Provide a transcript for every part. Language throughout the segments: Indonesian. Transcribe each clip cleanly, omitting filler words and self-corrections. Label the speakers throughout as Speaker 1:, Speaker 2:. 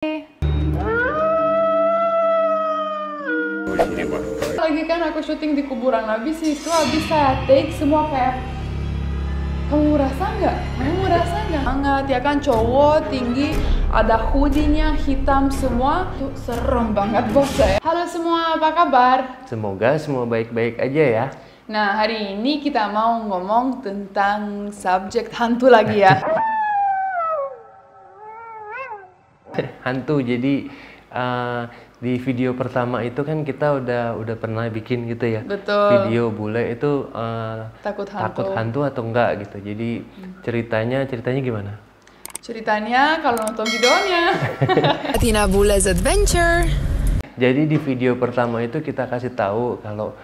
Speaker 1: Lagi kan aku syuting di kuburan, habis saya take semua kayak, kamu merasa nggak? Hangat ya kan, cowok tinggi, ada hoodie-nya hitam semua, tuh serem banget bos saya. Halo semua, apa kabar?
Speaker 2: Semoga semua baik-baik aja ya.
Speaker 1: Nah, hari ini kita mau ngomong tentang subjek hantu lagi ya.
Speaker 2: Hantu, jadi di video pertama itu kan kita udah pernah bikin gitu ya.
Speaker 1: Betul.
Speaker 2: Video bule itu
Speaker 1: Takut
Speaker 2: hantu atau enggak gitu. Jadi ceritanya gimana?
Speaker 1: Ceritanya kalau nonton videonya.
Speaker 3: Tina Bule's Adventure.
Speaker 2: Jadi di video pertama itu kita kasih tahu kalau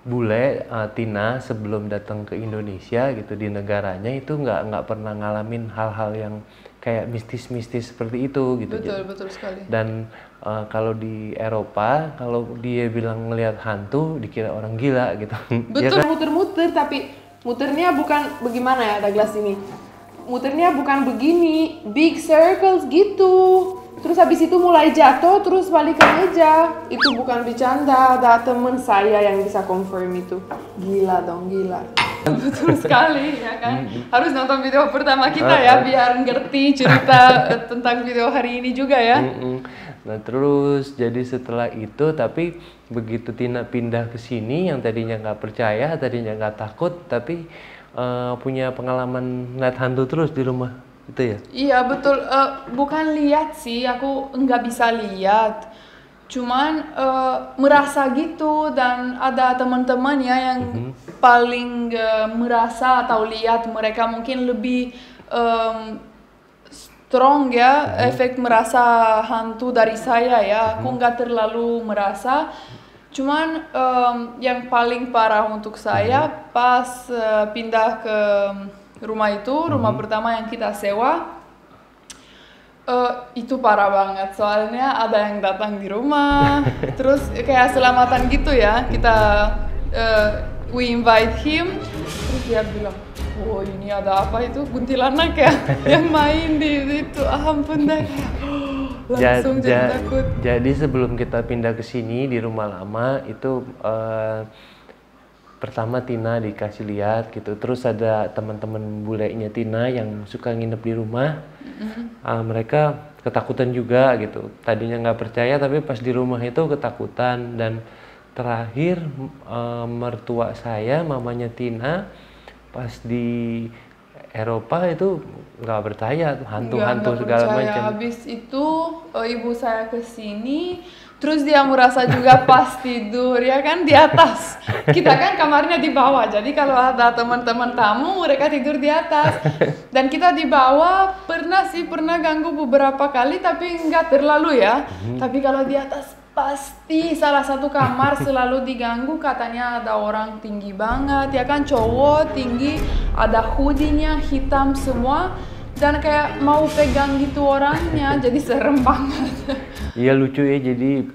Speaker 2: bule Tina sebelum datang ke Indonesia gitu, di negaranya itu nggak pernah ngalamin hal-hal yang kayak mistis-mistis seperti itu gitu.
Speaker 1: Betul sekali.
Speaker 2: Dan kalau di Eropa, kalau dia bilang ngelihat hantu dikira orang gila gitu.
Speaker 4: Betul, ya kan? Muter-muter, tapi muternya bukan bagaimana ya Douglas ini. Muternya bukan begini, big circles gitu. Terus habis itu mulai jatuh, terus balik ke meja. Itu bukan bercanda, ada temen saya yang bisa confirm itu. Gila dong, gila.
Speaker 1: Betul sekali ya kan. Harus nonton video pertama kita ya, biar ngerti cerita tentang video hari ini juga ya.
Speaker 2: Nah terus jadi setelah itu, tapi begitu Tina pindah ke sini, yang tadinya nggak percaya, tadinya nggak takut, tapi punya pengalaman lihat hantu terus di rumah itu ya?
Speaker 1: Iya betul, bukan lihat sih, aku nggak bisa lihat, cuman merasa gitu. Dan ada teman-teman ya yang paling merasa atau lihat, mereka mungkin lebih strong ya, efek merasa hantu dari saya ya. Aku nggak terlalu merasa, cuman yang paling parah untuk saya pas pindah ke rumah itu, rumah pertama yang kita sewa, itu parah banget. Soalnya ada yang datang di rumah, terus kayak selamatan gitu ya. Kita we invite him, terus dia bilang, oh ini ada apa itu, kuntilanak ya yang main di itu. Ampun dah, langsung jadi takut.
Speaker 2: Jadi sebelum kita pindah ke sini di rumah lama itu pertama Tina dikasih lihat gitu, terus ada teman-teman bulenya Tina yang suka nginep di rumah. Mereka ketakutan juga gitu, tadinya nggak percaya tapi pas di rumah itu ketakutan. Dan terakhir mertua saya, mamanya Tina, pas di Eropa itu nggak percaya tuh hantu-hantu segala macam.
Speaker 1: Habis itu ibu saya kesini, terus dia merasa juga pas tidur ya kan di atas. Kita kan kamarnya di bawah, jadi kalau ada teman-teman tamu mereka tidur di atas. Dan kita di bawah pernah ganggu beberapa kali, tapi nggak terlalu ya. Tapi kalau di atas pasti salah satu kamar selalu diganggu, katanya ada orang tinggi banget ya kan, cowok tinggi, ada hoodie-nya hitam semua, dan kayak mau pegang gitu orangnya, jadi serem banget.
Speaker 2: Iya lucu ya, jadi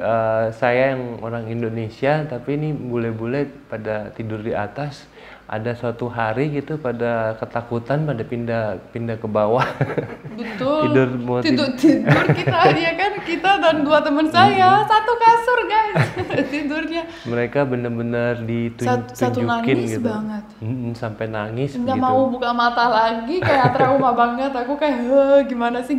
Speaker 2: saya yang orang Indonesia tapi ini bule-bule pada tidur di atas. Ada suatu hari gitu pada ketakutan, pada pindah ke bawah.
Speaker 1: Betul.
Speaker 2: tidur
Speaker 1: Kita ya kan, kita dan dua teman saya satu kasur guys tidurnya.
Speaker 2: Mereka benar-benar ditunjukin
Speaker 1: satu nangis
Speaker 2: gitu.
Speaker 1: Banget.
Speaker 2: Sampai nangis.
Speaker 1: Nggak
Speaker 2: gitu.
Speaker 1: mau buka mata lagi, kayak trauma banget. Aku kayak gimana sih.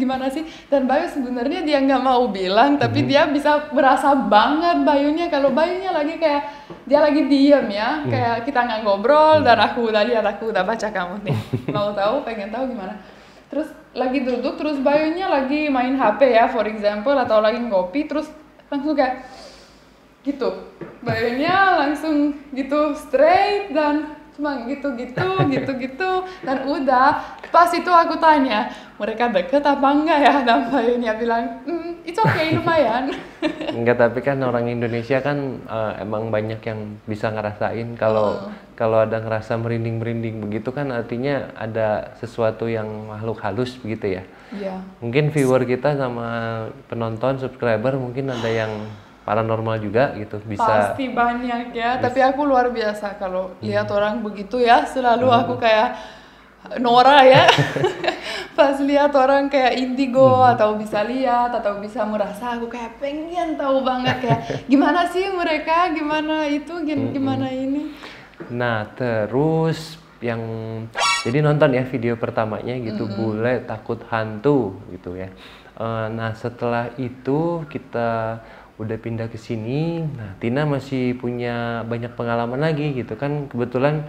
Speaker 1: Dan Bayu sebenarnya dia nggak mau bilang, tapi dia bisa berasa banget Bayunya. Kalau Bayunya lagi kayak dia lagi diem ya, kayak kita nggak ngobrol. Dan aku udah lihat, aku udah baca kamu nih, mau tahu, pengen tahu gimana. Terus lagi duduk, terus Bayunya lagi main HP ya, for example, atau lagi ngopi, terus langsung kayak gitu. Bayunya langsung gitu straight dan cuma gitu. Dan udah, pas itu aku tanya, mereka deket apa enggak ya? Dan Bayunya bilang, it's okay, lumayan.
Speaker 2: Enggak, tapi kan orang Indonesia kan emang banyak yang bisa ngerasain kalau ada ngerasa merinding begitu kan, artinya ada sesuatu yang makhluk halus begitu ya.
Speaker 1: Iya.
Speaker 2: Mungkin viewer kita sama penonton, subscriber mungkin ada yang paranormal juga gitu, bisa.
Speaker 1: Pasti banyak ya, tapi aku luar biasa kalau lihat orang begitu ya, selalu aku kayak Nora ya. pas lihat orang kayak indigo atau bisa lihat atau bisa merasa, aku kayak pengen tahu banget kayak gimana sih mereka, gimana itu, gimana ini.
Speaker 2: Nah, terus yang jadi nonton ya video pertamanya gitu, bule takut hantu gitu ya. Nah, setelah itu kita udah pindah ke sini. Nah, Tina masih punya banyak pengalaman lagi gitu kan. Kebetulan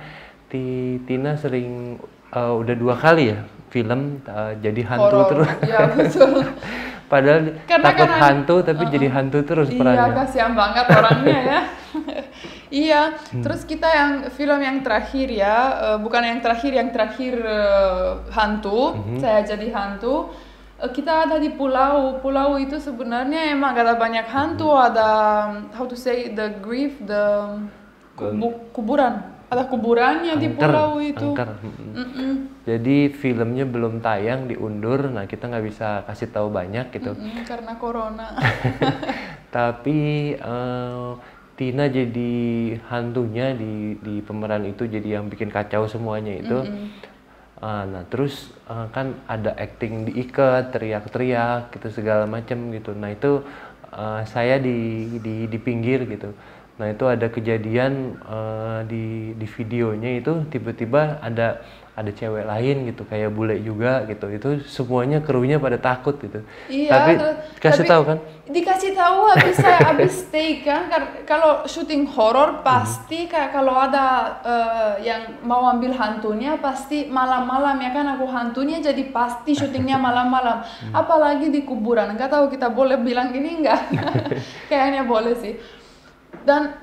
Speaker 2: Tina sering udah 2 kali ya film jadi hantu
Speaker 1: Horor.
Speaker 2: terus.
Speaker 1: Iya betul.
Speaker 2: Padahal takut hantu tapi jadi hantu terus
Speaker 1: Iya,
Speaker 2: perannya.
Speaker 1: kasihan banget orangnya ya. Iya, terus kita yang film yang terakhir ya, bukan yang terakhir hantu, saya jadi hantu. Kita ada di pulau itu sebenarnya emang gak ada banyak hantu, ada how to say the grief, the kuburan, ada kuburannya di pulau itu.
Speaker 2: Angker. Jadi filmnya belum tayang, diundur. Nah, kita nggak bisa kasih tahu banyak gitu.
Speaker 1: Karena corona.
Speaker 2: Tapi Tina jadi hantunya di pemeran itu, jadi yang bikin kacau semuanya itu. Nah, terus kan ada acting diikat, teriak-teriak gitu segala macam gitu. Nah, itu saya di pinggir gitu. Nah, itu ada kejadian di videonya itu tiba-tiba ada cewek lain gitu, kayak bule juga gitu. Itu semuanya krunya pada takut gitu.
Speaker 1: Iya,
Speaker 2: tapi kasih tahu kan?
Speaker 1: Dikasih tahu habis take kan. Kalau syuting horor pasti kayak kalau ada yang mau ambil hantunya pasti malam-malam ya kan, aku hantunya jadi pasti syutingnya malam-malam. Apalagi di kuburan. Nggak tahu kita boleh bilang gini nggak? Kayaknya boleh sih. Dan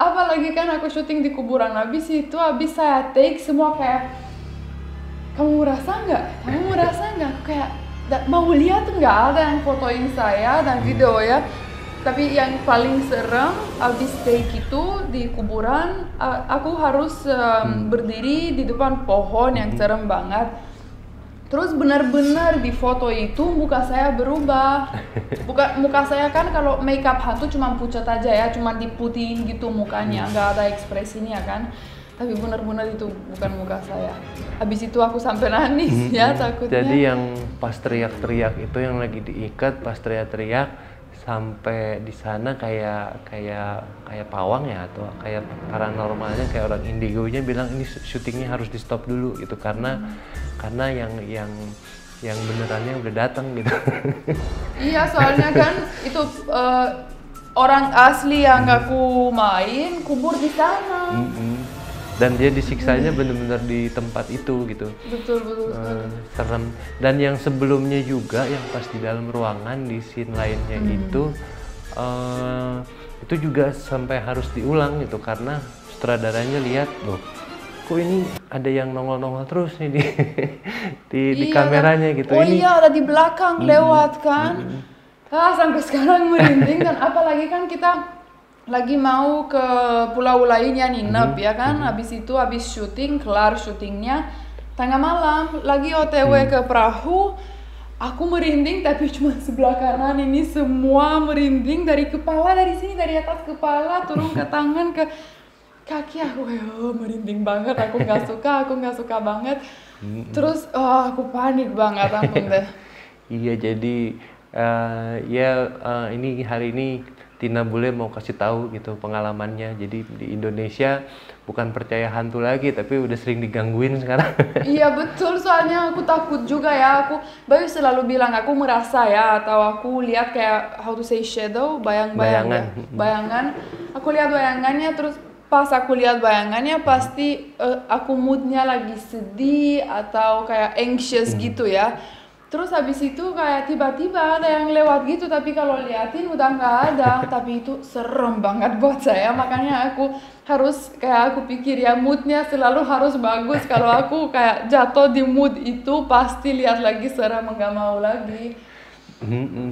Speaker 1: apalagi kan aku syuting di kuburan, habis saya take semua kayak, kamu merasa nggak kayak mau lihat nggak, ada yang fotoin saya dan video ya. Tapi yang paling serem habis take itu di kuburan, aku harus berdiri di depan pohon yang serem banget. Terus benar-benar di foto itu muka saya berubah. Muka saya kan kalau makeup hantu cuma pucat aja ya, cuma diputihin gitu mukanya, nggak ada ekspresinya kan. Tapi benar-benar itu bukan muka saya. Habis itu aku sampai nangis ya takutnya.
Speaker 2: Jadi yang pas teriak-teriak itu yang lagi diikat, pas teriak-teriak sampai di sana kayak pawang ya, atau kayak paranormalnya, kayak orang indigonya bilang ini syutingnya harus di stop dulu gitu karena yang benerannya udah datang gitu.
Speaker 1: Iya, soalnya kan itu orang asli yang aku main kubur di sana.
Speaker 2: Dan dia disiksanya bener-bener di tempat itu gitu.
Speaker 1: Betul.
Speaker 2: Serem. Dan yang sebelumnya juga yang pas di dalam ruangan di scene lainnya itu juga sampai harus diulang gitu karena sutradaranya lihat loh, kok ini ada yang nongol-nongol terus nih di kameranya gitu.
Speaker 1: Oh ini, iya, ada di belakang lewat kan. Sampai sekarang merinding. Dan apalagi kan kita lagi mau ke pulau lainnya nginep ya kan. Habis syuting, kelar syutingnya tengah malam lagi OTW ke perahu. Aku merinding tapi cuma sebelah kanan ini semua merinding, dari kepala, dari sini, dari atas kepala turun ke tangan ke kaki. Aku merinding banget, aku nggak suka banget. Terus aku panik banget ampun deh.
Speaker 2: Iya, jadi ini hari ini Tina Bule mau kasih tahu gitu pengalamannya. Jadi di Indonesia bukan percaya hantu lagi, tapi udah sering digangguin sekarang. Iya
Speaker 1: betul, soalnya aku takut juga ya. Bayu selalu bilang aku merasa ya, atau aku lihat kayak how to say shadow, bayangan. Aku lihat bayangannya, terus pas aku lihat bayangannya pasti aku moodnya lagi sedih atau kayak anxious gitu ya. Terus habis itu kayak tiba-tiba ada yang lewat gitu, tapi kalau liatin udah nggak ada. Tapi itu serem banget buat saya, makanya aku pikir ya moodnya selalu harus bagus. Kalau aku kayak jatuh di mood itu pasti lihat lagi serem, nggak mau lagi.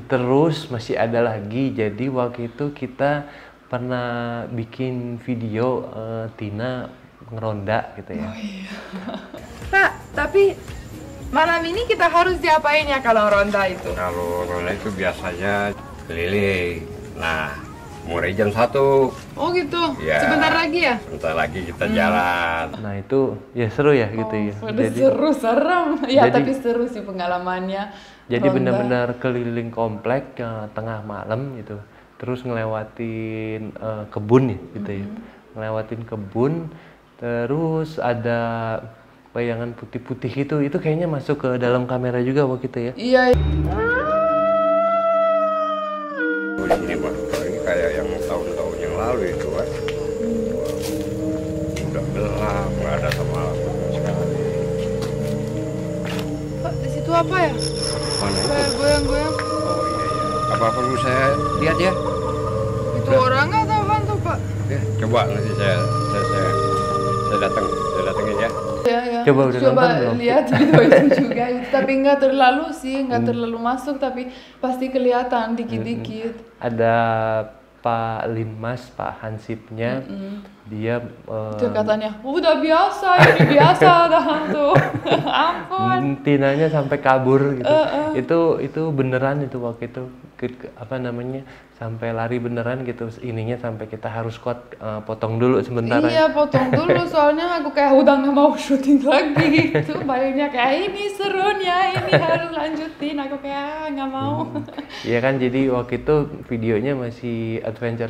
Speaker 2: Terus masih ada lagi, jadi waktu itu kita pernah bikin video Tina ngeronda gitu ya.
Speaker 1: Oh iya. Pak, tapi malam ini kita harus diapain ya kalau ronda itu?
Speaker 5: Kalau ronda itu biasanya keliling. Nah, mulai jam 1.
Speaker 1: Oh gitu.
Speaker 5: Ya.
Speaker 1: Sebentar lagi ya?
Speaker 5: Bentar lagi kita jalan.
Speaker 2: Nah itu ya seru ya gitu ya.
Speaker 1: Waduh, seru, serem. Ya
Speaker 2: jadi-
Speaker 1: tapi seru sih pengalamannya.
Speaker 2: Jadi
Speaker 1: Ronda.
Speaker 2: benar-benar keliling komplek tengah malam gitu. Terus ngelewatin kebun ya gitu ya. Ngelewatin kebun, terus ada bayangan putih-putih itu kayaknya masuk ke dalam kamera juga waktu itu ya.
Speaker 1: Iya.
Speaker 5: Oh, di sini Pak, ini kayak yang tahun-tahun yang lalu itu kan. Udah gelap, nggak ada sama sekali.
Speaker 1: Pak, di situ apa ya?
Speaker 5: Mana itu?
Speaker 1: Kayak goyang-goyang.
Speaker 5: Oh iya iya. Apa perlu saya lihat ya?
Speaker 1: Itu orang atau hantu, Pak?
Speaker 5: Ya, coba nanti saya datengin ya.
Speaker 1: Ya.
Speaker 2: Coba udah nonton belum?
Speaker 1: Lihat video itu juga, tapi nggak terlalu sih, nggak terlalu masuk, tapi pasti kelihatan dikit-dikit.
Speaker 2: Ada Pak Linmas, Pak Hansipnya, dia
Speaker 1: Itu katanya, udah biasa, ini biasa ada hantu. Ampun.
Speaker 2: Tinanya sampai kabur gitu. Itu beneran itu waktu itu apa namanya sampai lari beneran gitu ininya sampai kita harus potong dulu sementara.
Speaker 1: Iya, potong dulu soalnya aku kayak udah nggak mau syuting lagi gitu. Bayangnya kayak ini serunya, ini harus lanjutin. Aku kayak nggak mau.
Speaker 2: Iya kan, jadi waktu itu videonya masih adventure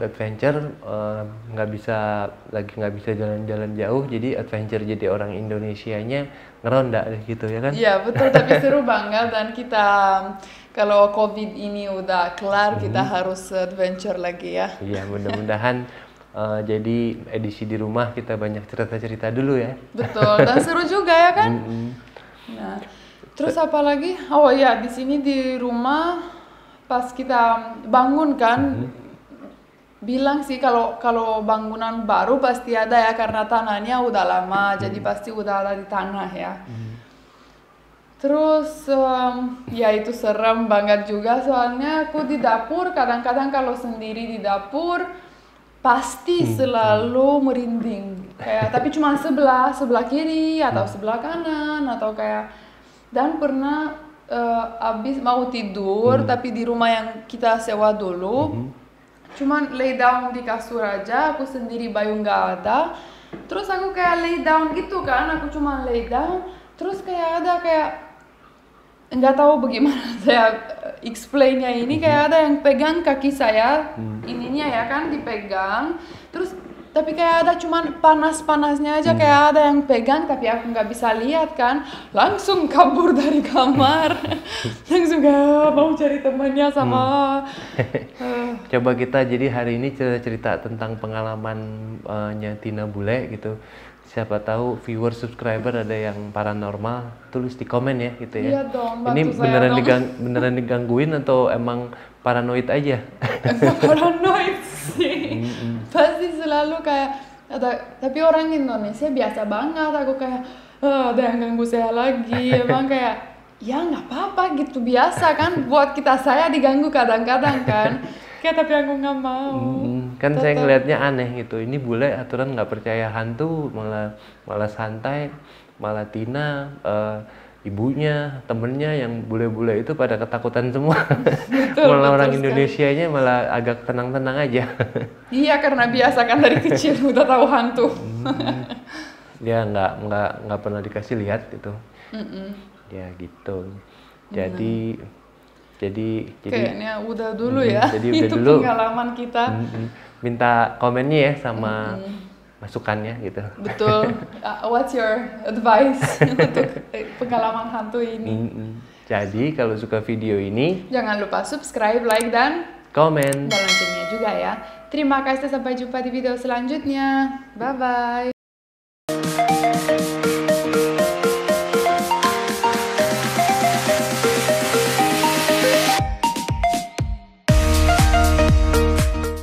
Speaker 2: nggak bisa jalan-jalan jauh, jadi adventure jadi orang Indonesianya ngeronda gitu ya kan.
Speaker 1: Iya betul, tapi seru banget dan kita kalau COVID ini udah kelar kita harus adventure lagi ya.
Speaker 2: Iya, mudah-mudahan jadi edisi di rumah kita banyak cerita-cerita dulu ya.
Speaker 1: Betul, dan seru juga ya kan. Nah, terus apa lagi? Oh ya, di sini di rumah pas kita bangun kan, bilang sih kalau bangunan baru pasti ada ya karena tanahnya udah lama, jadi pasti udah ada di tanah ya. Terus ya itu serem banget juga soalnya aku di dapur kadang-kadang kalau sendiri di dapur pasti selalu merinding kayak tapi cuma sebelah kiri atau sebelah kanan atau kayak dan pernah abis mau tidur tapi di rumah yang kita sewa dulu cuman lay down di kasur aja aku sendiri bayu nggak ada terus aku kayak lay down gitu kan aku cuma lay down terus kayak ada kayak nggak tahu bagaimana saya explainnya ini kayak ada yang pegang kaki saya ininya ya kan dipegang terus tapi kayak ada cuman panas-panasnya aja kayak ada yang pegang tapi aku nggak bisa lihat kan langsung kabur dari kamar langsung gak mau cari temannya sama
Speaker 2: Coba kita jadi hari ini cerita tentang pengalamannya Tina Bule gitu. Siapa tahu viewer subscriber ada yang paranormal, tulis di komen ya gitu ya.
Speaker 1: Iya dong, bantu
Speaker 2: ini
Speaker 1: saya dong.
Speaker 2: beneran digangguin atau emang paranoid aja?
Speaker 1: Enggak paranoid sih. Pasti selalu kayak tapi orang Indonesia biasa banget aku kayak ada yang ganggu saya lagi emang kayak ya nggak apa-apa gitu biasa kan buat saya diganggu kadang-kadang kan kayak tapi aku nggak mau.
Speaker 2: Kan saya ngelihatnya aneh gitu. Ini bule aturan nggak percaya hantu, malah santai, malah Tina, ibunya, temennya yang bule-bule itu pada ketakutan semua. Malah orang Indonesianya malah agak tenang-tenang aja.
Speaker 1: Iya karena biasa kan dari kecil udah tahu hantu.
Speaker 2: Dia nggak pernah dikasih lihat gitu. Ya gitu. Jadi
Speaker 1: kayaknya udah dulu ya.
Speaker 2: Jadi udah
Speaker 1: itu
Speaker 2: dulu.
Speaker 1: pengalaman kita.
Speaker 2: Minta komennya ya sama masukannya gitu.
Speaker 1: Betul. What's your advice untuk pengalaman hantu ini?
Speaker 2: Jadi kalau suka video ini,
Speaker 1: Jangan lupa subscribe, like, dan
Speaker 2: komen.
Speaker 1: loncengnya juga ya. Terima kasih, sampai jumpa di video selanjutnya. Bye-bye.